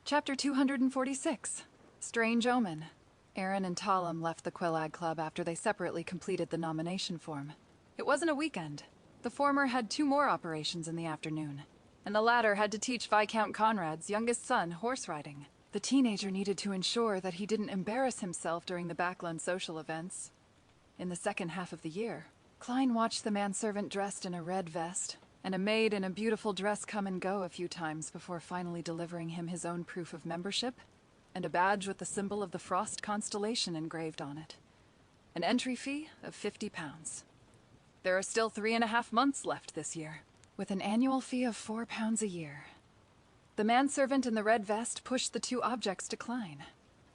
Chapter 246. Strange Omen. Aaron and Talam left the Quelaag Club after they separately completed the nomination form. It wasn't a weekend. The former had 2 more operations in the afternoon, and the latter had to teach Viscount Conrad's youngest son horse riding. The teenager needed to ensure that he didn't embarrass himself during the Backlund social events. In the second half of the year, Klein watched the manservant dressed in a red vest and a maid in a beautiful dress come and go a few times before finally delivering him his own proof of membership and a badge with the symbol of the Frost constellation engraved on it. An entry fee of £50. There are still 3.5 months left this year, with an annual fee of £4 a year. The manservant in the red vest pushed the 2 objects to Klein.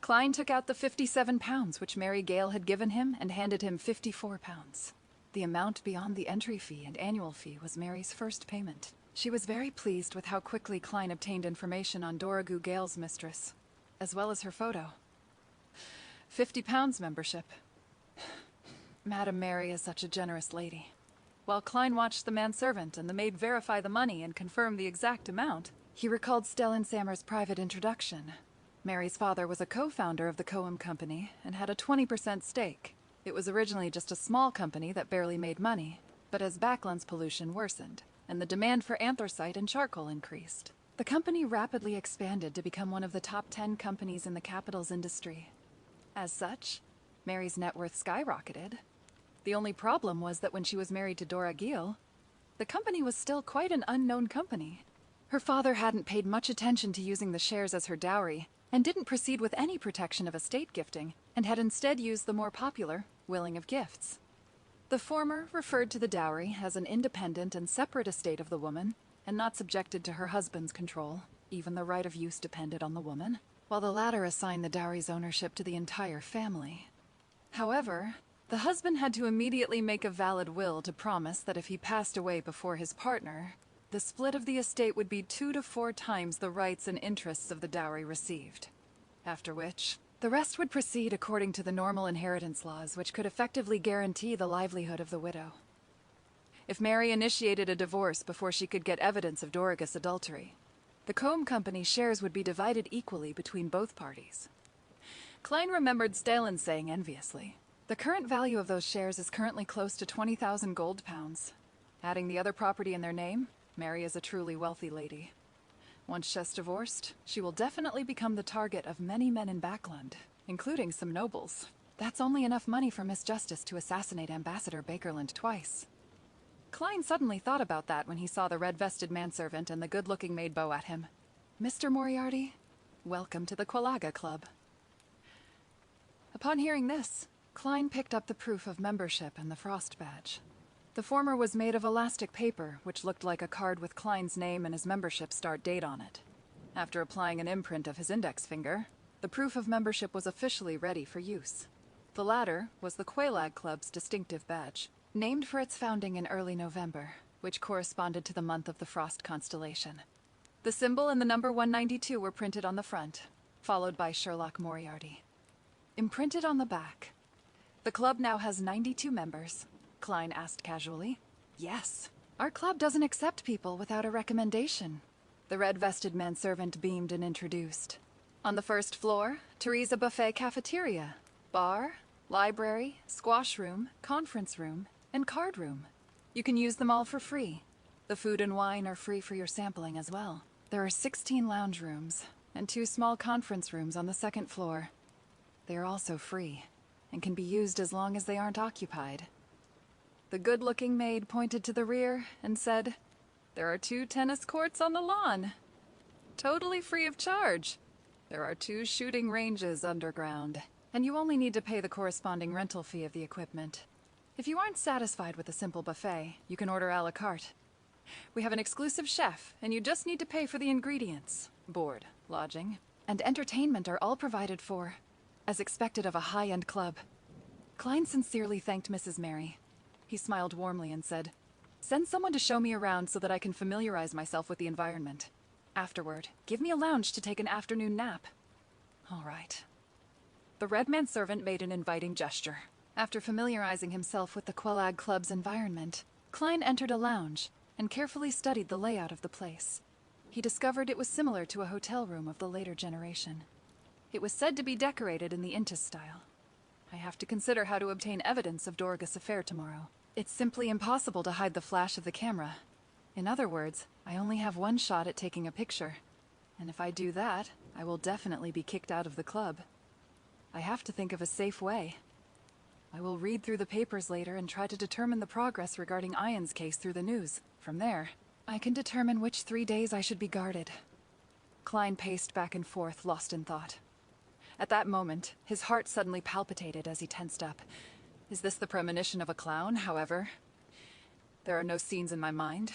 Klein took out the £57 which Mary Gale had given him and handed him £54. The amount beyond the entry fee and annual fee was Mary's first payment. She was very pleased with how quickly Klein obtained information on Dorrigu Gale's mistress, as well as her photo. £50 membership. Madame Mary is such a generous lady. While Klein watched the manservant and the maid verify the money and confirm the exact amount, he recalled Stellan Sammer's private introduction. Mary's father was a co-founder of the Coam Company and had a 20% stake. It was originally just a small company that barely made money, but as Backlund's pollution worsened, and the demand for anthracite and charcoal increased, the company rapidly expanded to become one of the top 10 companies in the capital's industry. As such, Mary's net worth skyrocketed. The only problem was that when she was married to Dora Giel, the company was still quite an unknown company. Her father hadn't paid much attention to using the shares as her dowry, and didn't proceed with any protection of estate gifting, and had instead used the more popular willing of gifts. The former referred to the dowry as an independent and separate estate of the woman, and not subjected to her husband's control. Even the right of use depended on the woman, while the latter assigned the dowry's ownership to the entire family. However, the husband had to immediately make a valid will to promise that if he passed away before his partner, the split of the estate would be 2 to 4 times the rights and interests of the dowry received. After which, the rest would proceed according to the normal inheritance laws, which could effectively guarantee the livelihood of the widow. If Mary initiated a divorce before she could get evidence of Dorrigus adultery, the Coam Company's shares would be divided equally between both parties. Klein remembered Stellan saying enviously, "The current value of those shares is currently close to 20,000 gold pounds. Adding the other property in their name, Mary is a truly wealthy lady. Once she's divorced, she will definitely become the target of many men in Backlund, including some nobles. That's only enough money for Miss Justice to assassinate Ambassador Bakerland twice." Klein suddenly thought about that when he saw the red-vested manservant and the good-looking maid bow at him. "Mr. Moriarty, welcome to the Quelaag Club." Upon hearing this, Klein picked up the proof of membership and the Frost badge. The former was made of elastic paper, which looked like a card with Klein's name and his membership start date on it. After applying an imprint of his index finger, the proof of membership was officially ready for use. The latter was the Quelaag Club's distinctive badge, named for its founding in early November, which corresponded to the month of the Frost constellation. The symbol and the number 192 were printed on the front, followed by Sherlock Moriarty. Imprinted on the back. "The club now has 92 members," Klein asked casually. "Yes. Our club doesn't accept people without a recommendation." The red-vested manservant beamed and introduced. "On the first floor, Teresa Buffet Cafeteria, bar, library, squash room, conference room, and card room. You can use them all for free. The food and wine are free for your sampling as well. There are 16 lounge rooms, and 2 small conference rooms on the second floor. They are also free, and can be used as long as they aren't occupied." The good-looking maid pointed to the rear and said, "There are 2 tennis courts on the lawn. Totally free of charge. There are 2 shooting ranges underground, and you only need to pay the corresponding rental fee of the equipment. If you aren't satisfied with a simple buffet, you can order a la carte. We have an exclusive chef, and you just need to pay for the ingredients. Board, lodging, and entertainment are all provided for, as expected of a high-end club." Klein sincerely thanked Mrs. Mary. He smiled warmly and said, "Send someone to show me around so that I can familiarize myself with the environment. Afterward, give me a lounge to take an afternoon nap." "All right." The red manservant made an inviting gesture. After familiarizing himself with the Quelaag Club's environment, Klein entered a lounge and carefully studied the layout of the place. He discovered it was similar to a hotel room of the later generation. It was said to be decorated in the Intis style. I have to consider how to obtain evidence of Dorga's affair tomorrow. It's simply impossible to hide the flash of the camera. In other words, I only have one shot at taking a picture. And if I do that, I will definitely be kicked out of the club. I have to think of a safe way. I will read through the papers later and try to determine the progress regarding Ian's case through the news. From there, I can determine which 3 days I should be guarded. Klein paced back and forth, lost in thought. At that moment, his heart suddenly palpitated as he tensed up. Is this the premonition of a clown, however? There are no scenes in my mind.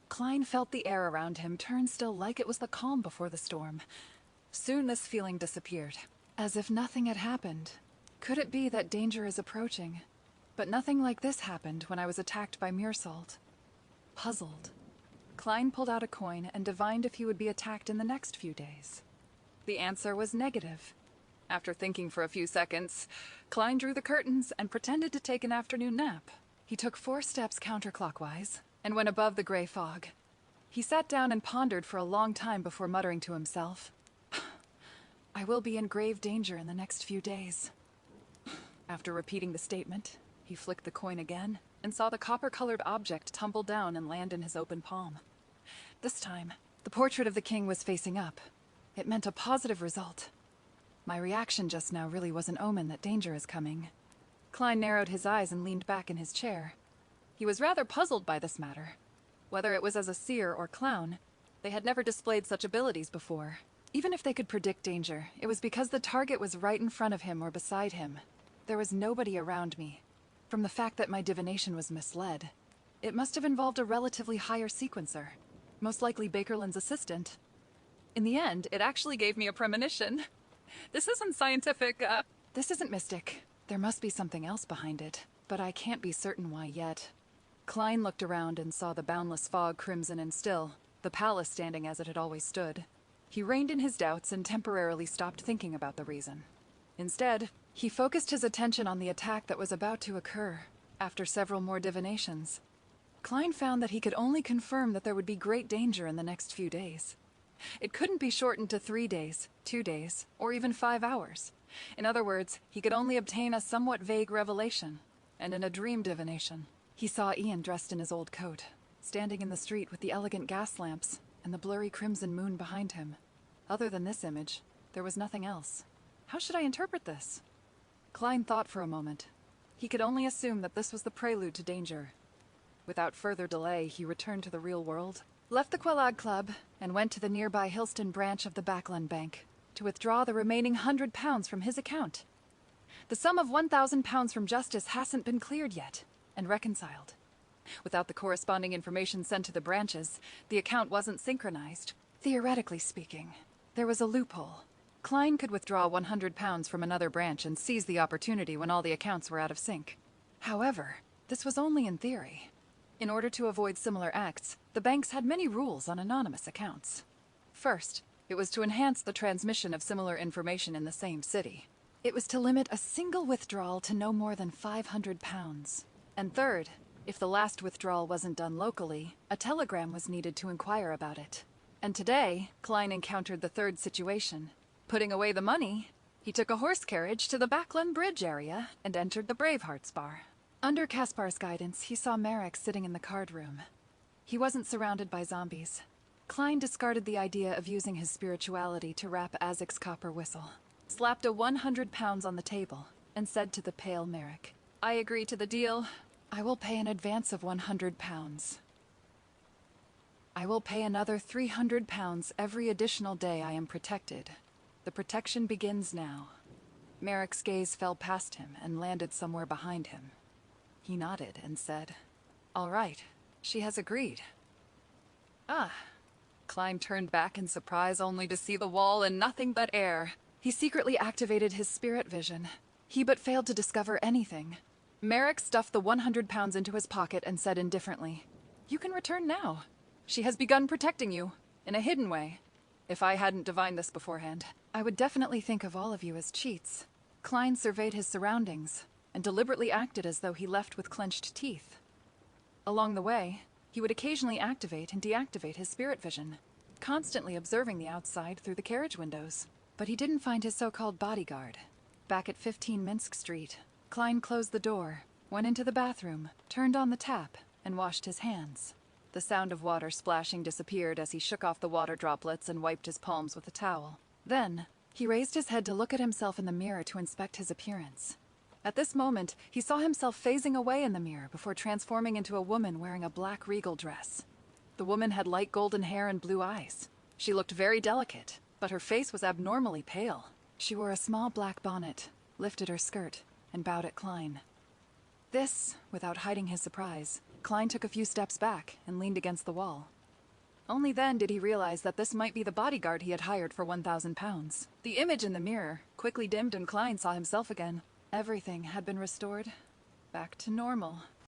Klein felt the air around him turn still like it was the calm before the storm. Soon this feeling disappeared, as if nothing had happened. Could it be that danger is approaching? But nothing like this happened when I was attacked by Meersalt. Puzzled, Klein pulled out a coin and divined if he would be attacked in the next few days. The answer was negative. After thinking for a few seconds, Klein drew the curtains and pretended to take an afternoon nap. He took 4 steps counterclockwise and went above the gray fog. He sat down and pondered for a long time before muttering to himself, I will be in grave danger in the next few days. After repeating the statement, he flicked the coin again and saw the copper-colored object tumble down and land in his open palm. This time, the portrait of the king was facing up. It meant a positive result. My reaction just now really was an omen that danger is coming. Klein narrowed his eyes and leaned back in his chair. He was rather puzzled by this matter. Whether it was as a seer or clown, they had never displayed such abilities before. Even if they could predict danger, it was because the target was right in front of him or beside him. There was nobody around me. From the fact that my divination was misled, it must have involved a relatively higher sequencer, most likely Backlund's assistant. In the end, it actually gave me a premonition. This isn't scientific, This isn't mystic. There must be something else behind it, but I can't be certain why yet. Klein looked around and saw the boundless fog crimson and still, the palace standing as it had always stood. He reined in his doubts and temporarily stopped thinking about the reason. Instead, he focused his attention on the attack that was about to occur, after several more divinations. Klein found that he could only confirm that there would be great danger in the next few days. It couldn't be shortened to 3 days, 2 days, or even 5 hours. In other words, he could only obtain a somewhat vague revelation, and in a dream divination. He saw Ian dressed in his old coat, standing in the street with the elegant gas lamps and the blurry crimson moon behind him. Other than this image, there was nothing else. How should I interpret this? Klein thought for a moment. He could only assume that this was the prelude to danger. Without further delay, he returned to the real world, left the Quelag Club, and went to the nearby Hillston branch of the Backlund Bank to withdraw the remaining £100 from his account. The sum of £1,000 from Justice hasn't been cleared yet, and reconciled. Without the corresponding information sent to the branches, the account wasn't synchronized. Theoretically speaking, there was a loophole. Klein could withdraw £100 from another branch and seize the opportunity when all the accounts were out of sync. However, this was only in theory. In order to avoid similar acts, the banks had many rules on anonymous accounts. First, it was to enhance the transmission of similar information in the same city. It was to limit a single withdrawal to no more than £500. And third, if the last withdrawal wasn't done locally, a telegram was needed to inquire about it. And today, Klein encountered the third situation. Putting away the money, he took a horse carriage to the Backlund Bridge area and entered the Bravehearts bar. Under Kaspar's guidance, he saw Merrick sitting in the card room. He wasn't surrounded by zombies. Klein discarded the idea of using his spirituality to wrap Azek's copper whistle, slapped a £100 on the table, and said to the pale Merrick, I agree to the deal. I will pay an advance of £100. I will pay another £300 every additional day I am protected. The protection begins now. Merrick's gaze fell past him and landed somewhere behind him. He nodded and said, All right, she has agreed. Ah. Klein turned back in surprise only to see the wall and nothing but air. He secretly activated his spirit vision. He but failed to discover anything. Merrick stuffed the £100 into his pocket and said indifferently, You can return now. She has begun protecting you, in a hidden way. If I hadn't divined this beforehand, I would definitely think of all of you as cheats. Klein surveyed his surroundings, and deliberately acted as though he left with clenched teeth. Along the way, he would occasionally activate and deactivate his spirit vision. constantly observing the outside through the carriage windows. But he didn't find his so-called bodyguard. Back at 15 Minsk Street, Klein closed the door, went into the bathroom, turned on the tap, and washed his hands. The sound of water splashing disappeared as he shook off the water droplets and wiped his palms with a towel. Then, he raised his head to look at himself in the mirror to inspect his appearance. At this moment, he saw himself phasing away in the mirror before transforming into a woman wearing a black regal dress. The woman had light golden hair and blue eyes. She looked very delicate, but her face was abnormally pale. She wore a small black bonnet, lifted her skirt, and bowed at Klein. This, without hiding his surprise, Klein took a few steps back and leaned against the wall. Only then did he realize that this might be the bodyguard he had hired for 1,000 pounds. The image in the mirror quickly dimmed and Klein saw himself again. Everything had been restored back to normal.